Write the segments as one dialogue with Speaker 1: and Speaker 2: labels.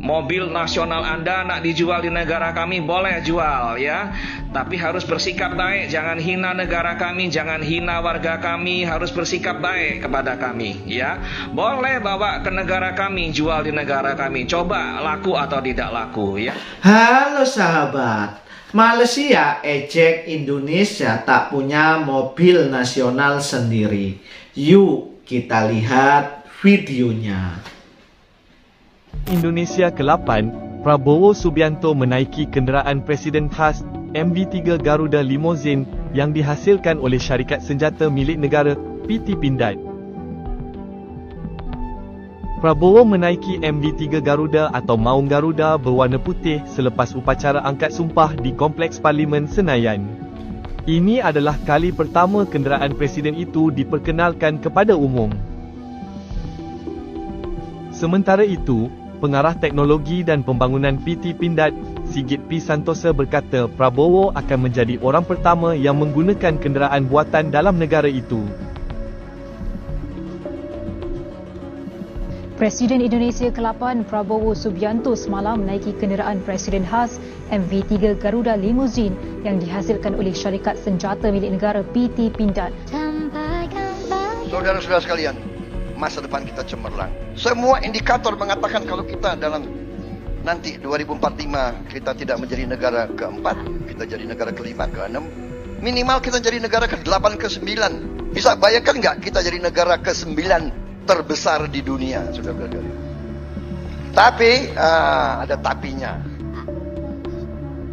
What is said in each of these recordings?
Speaker 1: Mobil nasional Anda nak dijual di negara kami, boleh jual ya. Tapi harus bersikap baik, jangan hina negara kami, jangan hina warga kami, harus bersikap baik kepada kami ya. Boleh bawa ke negara kami, jual di negara kami. Coba laku atau tidak laku ya.
Speaker 2: Halo sahabat, Malaysia ejek Indonesia tak punya mobil nasional sendiri. Yuk kita lihat videonya.
Speaker 3: Indonesia ke-8, Prabowo Subianto menaiki kenderaan Presiden khas MV3 Garuda Limousine yang dihasilkan oleh syarikat senjata milik negara PT Pindad. Prabowo menaiki MV3 Garuda atau Maung Garuda berwarna putih selepas upacara angkat sumpah di Kompleks Parlimen Senayan. Ini adalah kali pertama kenderaan presiden itu diperkenalkan kepada umum. Sementara itu, Pengarah Teknologi dan Pembangunan PT Pindad, Sigit P. Santosa berkata Prabowo akan menjadi orang pertama yang menggunakan kenderaan buatan dalam negara itu.
Speaker 4: Presiden Indonesia ke-8 Prabowo Subianto semalam menaiki kenderaan presiden khas MV3 Garuda Limousine yang dihasilkan oleh syarikat senjata milik negara PT Pindad.
Speaker 5: Saudara-saudara sekalian, masa depan kita cemerlang. Semua indikator mengatakan kalau kita dalam nanti 2045 kita tidak menjadi negara keempat, kita jadi negara kelima, keenam, minimal kita jadi negara ke-8, ke-9. Bisa bayangkan nggak kita jadi negara ke-9 terbesar di dunia, saudara-saudara. Tapi ada tapinya.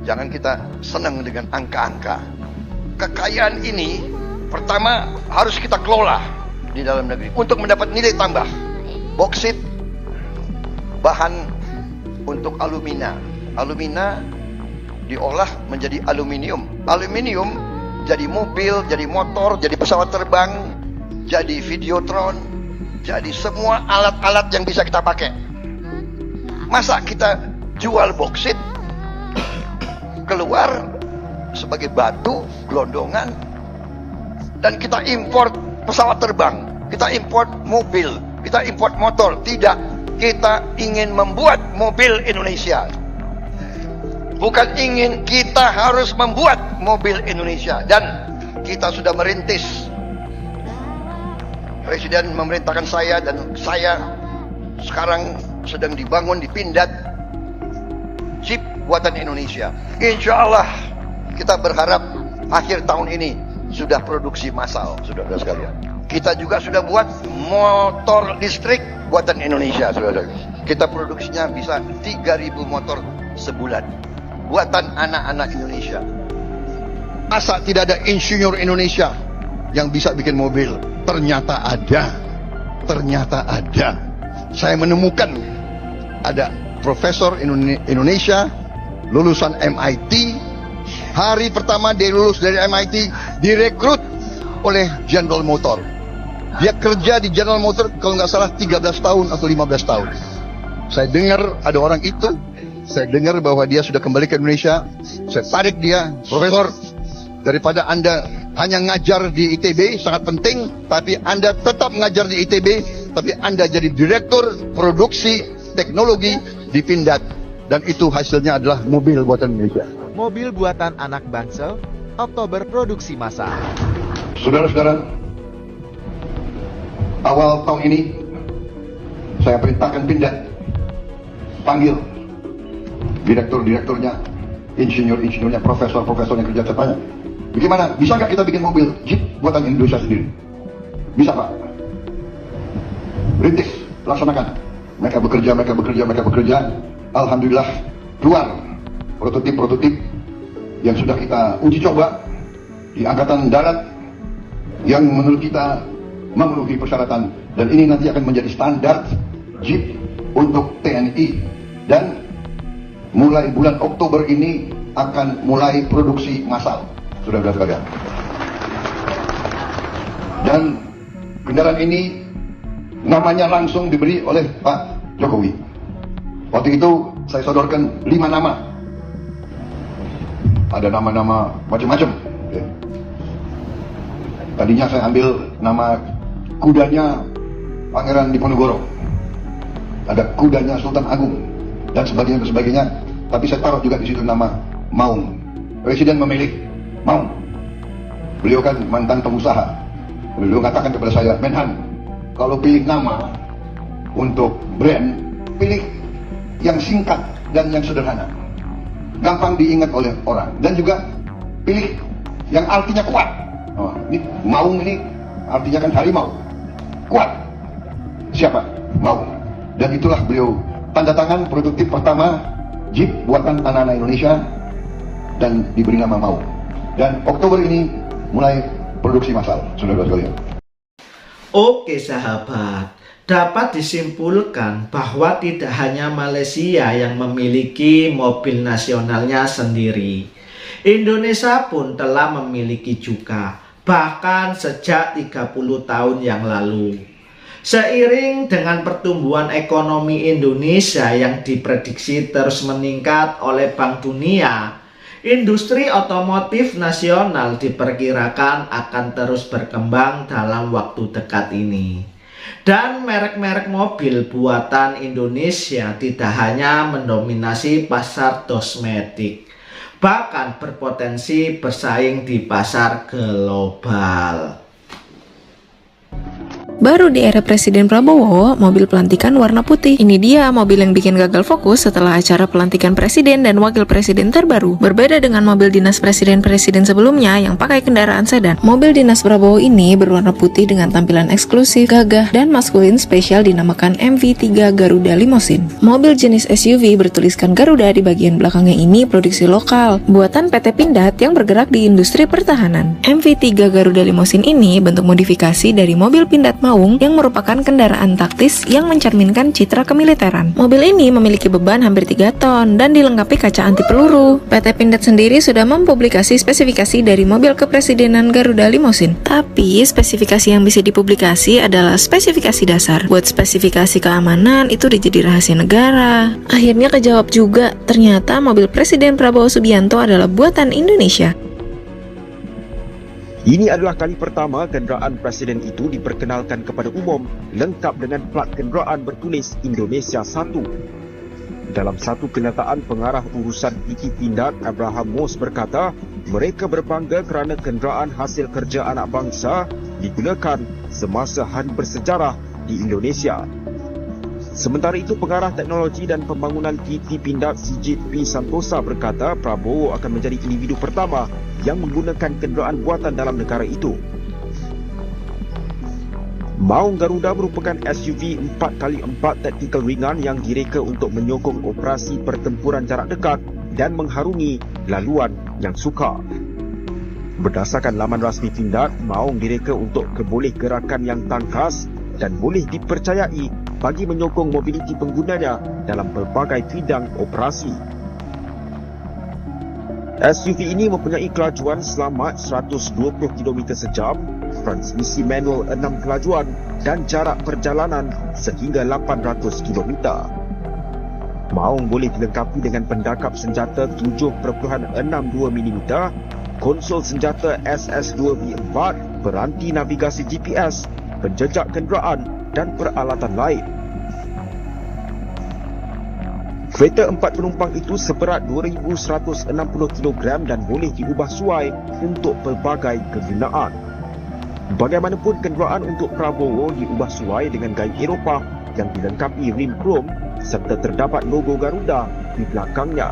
Speaker 5: Jangan kita senang dengan angka-angka. Kekayaan ini pertama harus kita kelola di dalam negeri untuk mendapat nilai tambah. Boksit bahan untuk alumina. Alumina diolah menjadi aluminium. Aluminium jadi mobil, jadi motor, jadi pesawat terbang, jadi videotron, jadi semua alat-alat yang bisa kita pakai. Masa kita jual boksit keluar sebagai batu, gelondongan, dan kita import pesawat terbang, kita import mobil, kita import motor. Tidak, kita ingin membuat mobil Indonesia. Bukan ingin, kita harus membuat mobil Indonesia. Dan kita sudah merintis. Presiden memerintahkan saya, dan saya sekarang sedang dibangun di Pindad chip buatan Indonesia. Insya Allah kita berharap akhir tahun ini sudah produksi massal, saudara sekalian. Kita juga sudah buat motor listrik buatan Indonesia, saudara. Kita produksinya bisa 3.000 motor sebulan, buatan anak-anak Indonesia. Masa tidak ada insinyur Indonesia yang bisa bikin mobil? Ternyata ada. Ternyata ada. Saya menemukan ada profesor Indonesia lulusan MIT. Hari pertama dia lulus dari MIT, direkrut oleh General Motor. Dia kerja di General Motor kalau nggak salah 13 tahun atau 15 tahun. Saya dengar ada orang itu, saya dengar bahwa dia sudah kembali ke Indonesia. Saya tarik dia, Profesor, daripada Anda hanya ngajar di ITB, sangat penting, tapi Anda tetap ngajar di ITB, tapi Anda jadi Direktur Produksi Teknologi di Pindad. Dan itu hasilnya adalah mobil buatan Indonesia.
Speaker 6: Mobil buatan anak bangsa, Oktober produksi massal.
Speaker 5: Saudara-saudara, awal tahun ini saya perintahkan Pindad panggil direktur-direkturnya, insinyur-insinyurnya, profesor-profesor yang kerja. Saya tanya, bagaimana? Bisa nggak kita bikin mobil Jeep buatan Indonesia sendiri? Bisa, Pak. Rintis, laksanakan. Mereka bekerja. Alhamdulillah keluar prototip-prototip yang sudah kita uji coba di Angkatan Darat yang menurut kita memenuhi persyaratan, dan ini nanti akan menjadi standar Jeep untuk TNI, dan mulai bulan Oktober ini akan mulai produksi massal, saudara-saudara sekalian. Dan kendaraan ini namanya langsung diberi oleh Pak Jokowi. Waktu itu saya sodorkan 5 nama. Ada nama-nama macam-macam. Tadinya saya ambil nama kudanya Pangeran Diponegoro. Ada kudanya Sultan Agung. dan sebagainya. Tapi saya taruh juga di situ nama Maung. Presiden memilih Maung. Beliau kan mantan pengusaha. Beliau katakan kepada saya, Menhan, kalau pilih nama untuk brand, pilih yang singkat dan yang sederhana, gampang diingat oleh orang, dan juga pilih yang artinya kuat. Ini Maung ini artinya kan harimau, kuat. Siapa? Maung. Dan itulah beliau tanda tangan produktif pertama Jeep buatan anak-anak Indonesia dan diberi nama Maung. Dan Oktober ini mulai produksi massal, saudara sekalian.
Speaker 2: Oke sahabat, dapat disimpulkan bahwa tidak hanya Malaysia yang memiliki mobil nasionalnya sendiri. Indonesia pun telah memiliki juga, bahkan sejak 30 tahun yang lalu. Seiring dengan pertumbuhan ekonomi Indonesia yang diprediksi terus meningkat oleh Bank Dunia, industri otomotif nasional diperkirakan akan terus berkembang dalam waktu dekat ini. Dan merek-merek mobil buatan Indonesia tidak hanya mendominasi pasar kosmetik, bahkan berpotensi bersaing di pasar global.
Speaker 7: Baru di era Presiden Prabowo, mobil pelantikan warna putih. Ini dia mobil yang bikin gagal fokus setelah acara pelantikan presiden dan wakil presiden terbaru. Berbeda dengan mobil dinas presiden-presiden sebelumnya yang pakai kendaraan sedan, mobil dinas Prabowo ini berwarna putih dengan tampilan eksklusif, gagah, dan maskulin spesial dinamakan MV3 Garuda Limousine. Mobil jenis SUV bertuliskan Garuda di bagian belakangnya ini produksi lokal, buatan PT Pindad yang bergerak di industri pertahanan. MV3 Garuda Limousine ini bentuk modifikasi dari mobil Pindad Maung yang merupakan kendaraan taktis yang mencerminkan citra kemiliteran. Mobil ini memiliki beban hampir 3 ton dan dilengkapi kaca anti peluru. PT Pindad sendiri sudah mempublikasi spesifikasi dari mobil kepresidenan Garuda Limousine. Tapi spesifikasi yang bisa dipublikasi adalah spesifikasi dasar. Buat spesifikasi keamanan itu jadi rahasia negara. Akhirnya kejawab juga, ternyata mobil Presiden Prabowo Subianto adalah buatan Indonesia.
Speaker 8: Ini adalah kali pertama kenderaan presiden itu diperkenalkan kepada umum lengkap dengan plat kenderaan bertulis Indonesia 1. Dalam satu kenyataan, pengarah urusan PT Pindad Abraham Moss berkata, mereka berbangga kerana kenderaan hasil kerja anak bangsa digunakan semasa hari bersejarah di Indonesia. Sementara itu, pengarah teknologi dan pembangunan PT Pindad Sijit P. Santosa berkata Prabowo akan menjadi individu pertama yang menggunakan kenderaan buatan dalam negara itu. Maung Garuda merupakan SUV 4x4 taktikal ringan yang direka untuk menyokong operasi pertempuran jarak dekat dan mengharungi laluan yang sukar. Berdasarkan laman rasmi Pindad, Maung direka untuk keboleh gerakan yang tangkas dan boleh dipercayai bagi menyokong mobiliti penggunanya dalam pelbagai bidang operasi. SUV ini mempunyai kelajuan selamat 120 km sejam, transmisi manual 6 kelajuan dan jarak perjalanan sehingga 800 km. Maung boleh dilengkapi dengan pendakap senjata 7.62 mm, konsol senjata SS2V4, peranti navigasi GPS, penjejak kenderaan dan peralatan lain. Kereta 4 penumpang itu seberat 2,160 kg dan boleh diubah suai untuk pelbagai kegunaan. Bagaimanapun, kenderaan untuk Prabowo diubah suai dengan gaya Eropah yang dilengkapi rim krom serta terdapat logo Garuda di belakangnya.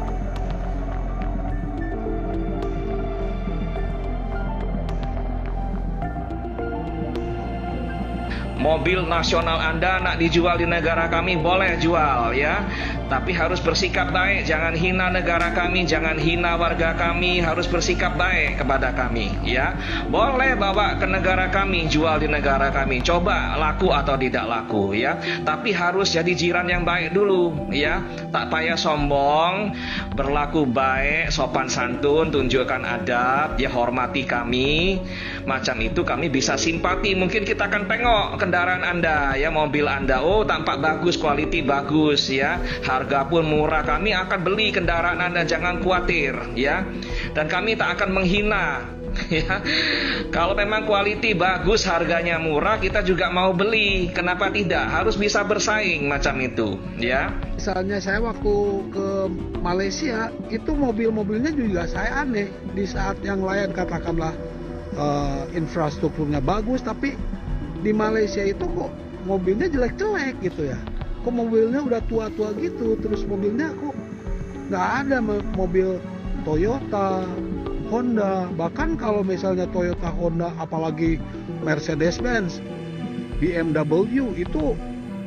Speaker 1: Mobil nasional Anda nak dijual di negara kami, boleh jual ya. Tapi harus bersikap baik, jangan hina negara kami, jangan hina warga kami, harus bersikap baik kepada kami ya. Boleh bawa ke negara kami, jual di negara kami, coba laku atau tidak laku ya. Tapi harus jadi jiran yang baik dulu ya. Tak payah sombong, berlaku baik, sopan santun, tunjukkan adab, ya hormati kami. Macam itu kami bisa simpati. Mungkin kita akan tengok kendaraan Anda ya, mobil Anda, oh tampak bagus, quality bagus ya, harga pun murah, kami akan beli kendaraan Anda, jangan khawatir ya. Dan kami tak akan menghina Ya, kalau memang quality bagus, harganya murah, kita juga mau beli. Kenapa tidak? Harus bisa bersaing macam itu, ya.
Speaker 9: Misalnya saya waktu ke Malaysia, itu mobil-mobilnya juga saya aneh. Di saat yang lain katakanlah infrastrukturnya bagus, tapi di Malaysia itu kok mobilnya jelek-jelek gitu ya. Kok mobilnya udah tua-tua gitu, terus mobilnya kok nggak ada mobil Toyota, Honda. Bahkan kalau misalnya Toyota, Honda, apalagi Mercedes-Benz, BMW itu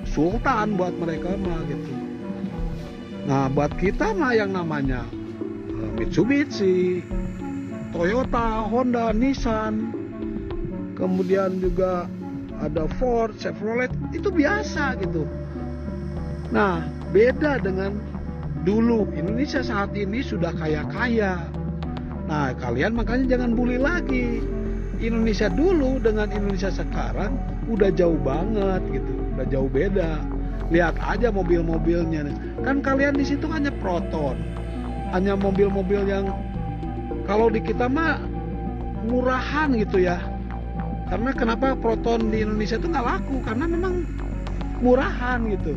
Speaker 9: sultan buat mereka mah gitu. Nah buat kita mah yang namanya Mitsubishi, Toyota, Honda, Nissan, kemudian juga ada Ford, Chevrolet, itu biasa gitu. Nah beda dengan dulu. Indonesia saat ini sudah kaya-kaya. Nah kalian makanya jangan bully lagi. Indonesia dulu dengan Indonesia sekarang udah jauh banget gitu, udah jauh beda. Lihat aja mobil-mobilnya. Kan kalian di situ hanya Proton, hanya mobil-mobil yang kalau di kita mah murahan gitu ya. Karena kenapa Proton di Indonesia itu nggak laku? Karena memang murahan gitu.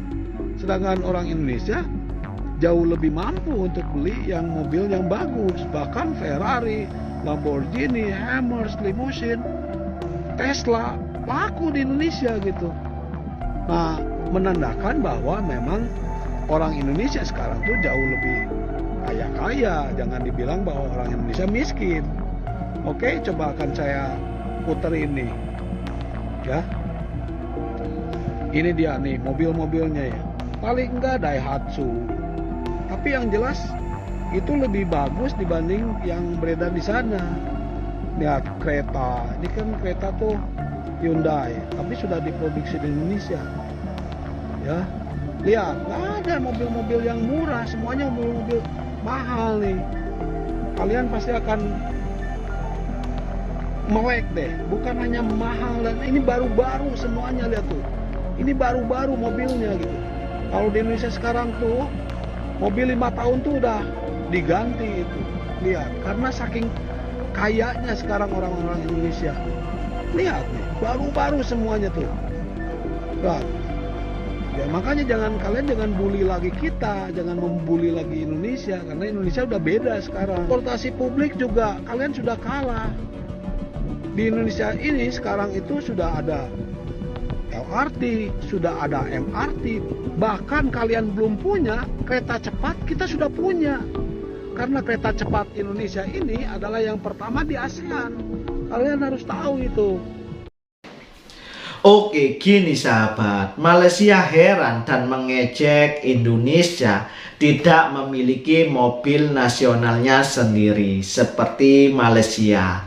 Speaker 9: Sedangkan orang Indonesia jauh lebih mampu untuk beli yang mobil yang bagus. Bahkan Ferrari, Lamborghini, Hammer, limousine, Tesla laku di Indonesia gitu. Nah, menandakan bahwa memang orang Indonesia sekarang tuh jauh lebih kaya-kaya. Jangan dibilang bahwa orang Indonesia miskin. Oke, coba akan saya putar ini. Ya. Ini dia nih mobil-mobilnya ya. Paling enggak Daihatsu. Tapi yang jelas itu lebih bagus dibanding yang beredar di sana. Lihat kereta, ini kan kereta tuh Hyundai, tapi sudah diproduksi di Indonesia. Ya, lihat, nggak ada mobil-mobil yang murah, semuanya mobil-mobil mahal nih. Kalian pasti akan melek deh, bukan hanya mahal dan ini baru-baru semuanya, lihat tuh. Ini baru-baru mobilnya gitu. Kalau di Indonesia sekarang tuh mobil 5 tahun tuh udah diganti itu. Lihat, karena saking kayanya sekarang orang-orang Indonesia. Lihat nih, baru-baru semuanya tuh. Lihat. Ya makanya kalian jangan bully lagi kita, jangan membuli lagi Indonesia, karena Indonesia udah beda sekarang. Transportasi publik juga kalian sudah kalah. Di Indonesia ini sekarang itu sudah ada LRT, sudah ada MRT, bahkan kalian belum punya kereta cepat, kita sudah punya. Karena kereta cepat Indonesia ini adalah yang pertama di ASEAN. Kalian harus tahu itu.
Speaker 2: Oke, gini sahabat, Malaysia heran dan mengejek Indonesia tidak memiliki mobil nasionalnya sendiri seperti Malaysia.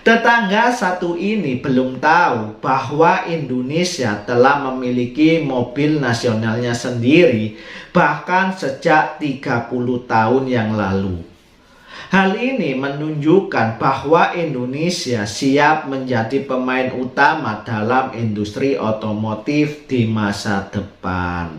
Speaker 2: Tetangga satu ini belum tahu bahwa Indonesia telah memiliki mobil nasionalnya sendiri bahkan sejak 30 tahun yang lalu. Hal ini menunjukkan bahwa Indonesia siap menjadi pemain utama dalam industri otomotif di masa depan.